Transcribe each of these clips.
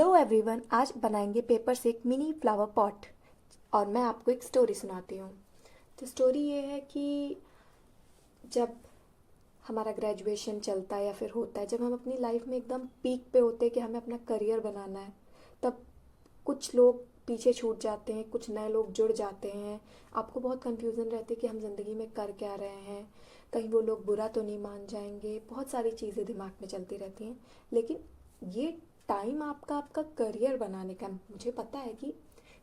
Hello everyone, आज बनाएंगे paper से एक मिनी फ्लावर पॉट। और मैं आपको एक स्टोरी सुनाती हूँ। तो स्टोरी ये है कि जब हमारा ग्रेजुएशन चलता है या फिर होता है, जब हम अपनी लाइफ में एकदम पीक पे होते हैं कि हमें अपना करियर बनाना है, तब कुछ लोग पीछे छूट जाते हैं, कुछ नए लोग जुड़ जाते हैं। आपको बहुत कंफ्यूजन रहती है कि हम ज़िंदगी में कर क्या रहे हैं, कहीं वो लोग बुरा तो नहीं मान जाएंगे। बहुत सारी चीज़ें दिमाग में चलती रहती हैं। लेकिन ये टाइम आपका आपका करियर बनाने का। मुझे पता है कि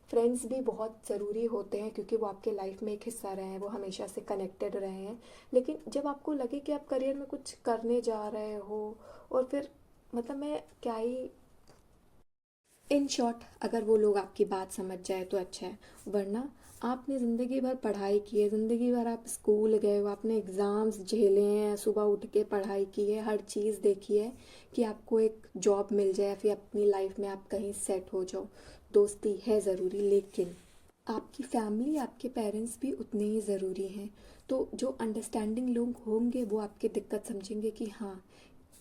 फ्रेंड्स भी बहुत ज़रूरी होते हैं क्योंकि वो आपके लाइफ में एक हिस्सा रहे हैं, वो हमेशा से कनेक्टेड रहे हैं। लेकिन जब आपको लगे कि आप करियर में कुछ करने जा रहे हो, और फिर मतलब मैं क्या ही, इन शॉर्ट, अगर वो लोग आपकी बात समझ जाए तो अच्छा है। वरना आपने ज़िंदगी भर पढ़ाई की है, ज़िंदगी भर आप स्कूल गए हो, आपने एग्ज़ाम्स झेले हैं, सुबह उठ के पढ़ाई की है, हर चीज़ देखी है कि आपको एक जॉब मिल जाए, फिर अपनी लाइफ में आप कहीं सेट हो जाओ। दोस्ती है ज़रूरी, लेकिन आपकी फैमिली, आपके पेरेंट्स भी उतने ही ज़रूरी हैं। तो जो अंडरस्टैंडिंग लोग होंगे वो आपकी दिक्कत समझेंगे कि हाँ,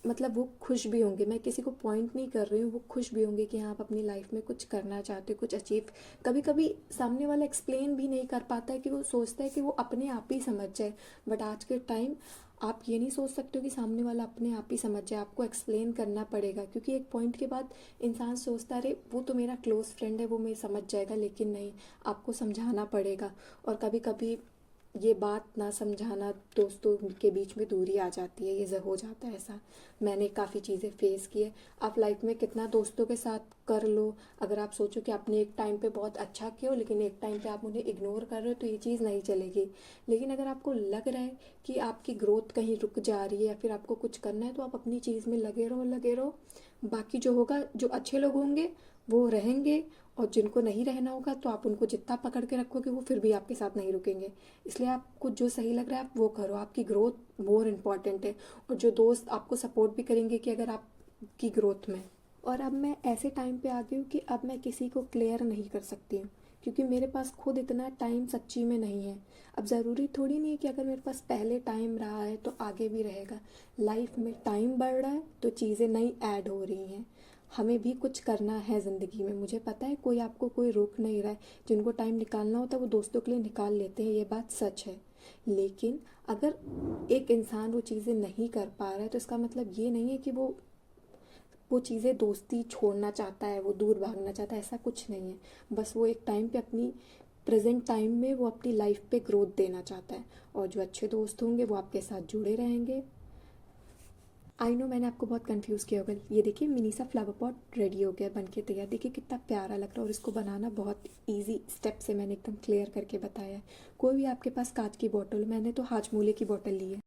मतलब वो खुश भी होंगे। मैं किसी को पॉइंट नहीं कर रही हूँ, वो खुश भी होंगे कि हाँ, आप अपनी लाइफ में कुछ करना चाहते हो, कुछ अचीव। कभी कभी सामने वाला एक्सप्लेन भी नहीं कर पाता है कि वो सोचता है कि वो अपने आप ही समझ जाए। बट आज के टाइम आप ये नहीं सोच सकते हो कि सामने वाला अपने आप ही समझ जाए, आपको एक्सप्लेन करना पड़ेगा। क्योंकि एक पॉइंट के बाद इंसान सोचता है, अरे वो तो मेरा क्लोज फ्रेंड है, वो मैं समझ जाएगा। लेकिन नहीं, आपको समझाना पड़ेगा। और कभी कभी ये बात ना समझाना, दोस्तों के बीच में दूरी आ जाती है, ये हो जाता है ऐसा। मैंने काफ़ी चीज़ें फेस की है। आप लाइफ में कितना दोस्तों के साथ कर लो, अगर आप सोचो कि आपने एक टाइम पे बहुत अच्छा किया हो लेकिन एक टाइम पे आप उन्हें इग्नोर कर रहे हो, तो ये चीज़ नहीं चलेगी। लेकिन अगर आपको लग रहा है कि आपकी ग्रोथ कहीं रुक जा रही है या फिर आपको कुछ करना है, तो आप अपनी चीज़ में लगे रहो, लगे रहो। बाकी जो होगा, जो अच्छे लोग होंगे वो रहेंगे, और जिनको नहीं रहना होगा तो आप उनको जितना पकड़ के रखोगे वो फिर भी आपके साथ नहीं रुकेंगे। इसलिए आपको जो सही लग रहा है आप वो करो, आपकी ग्रोथ मोर इम्पॉर्टेंट है। और जो दोस्त आपको सपोर्ट भी करेंगे कि अगर आपकी ग्रोथ में। और अब मैं ऐसे टाइम पे आ गई हूँ कि अब मैं किसी को क्लियर नहीं कर सकती हूँ, क्योंकि मेरे पास खुद इतना टाइम सच्ची में नहीं है। अब ज़रूरी थोड़ी नहीं है कि अगर मेरे पास पहले टाइम रहा है तो आगे भी रहेगा। लाइफ में टाइम बढ़ रहा है तो चीज़ें नई ऐड हो रही हैं। हमें भी कुछ करना है ज़िंदगी में, मुझे पता है, कोई आपको कोई रोक नहीं रहा है। जिनको टाइम निकालना होता है वो दोस्तों के लिए निकाल लेते हैं, ये बात सच है। लेकिन अगर एक इंसान वो चीज़ें नहीं कर पा रहा है तो इसका मतलब ये नहीं है कि वो चीज़ें, दोस्ती छोड़ना चाहता है, वो दूर भागना चाहता है, ऐसा कुछ नहीं है। बस वो एक टाइम पे अपनी प्रेजेंट टाइम में वो अपनी लाइफ पे ग्रोथ देना चाहता है। और जो अच्छे दोस्त होंगे वो आपके साथ जुड़े रहेंगे। आई नो मैंने आपको बहुत कंफ्यूज किया होगा। ये देखिए, मिनी सा फ्लावर पॉट रेडी हो गया, बन के तैयार। देखिए कितना प्यारा लग रहा है, और इसको बनाना बहुत इजी स्टेप से मैंने एकदम क्लियर करके बताया है। कोई भी आपके पास कांच की बोतल, मैंने तो हाजमोले की बोतल ली है।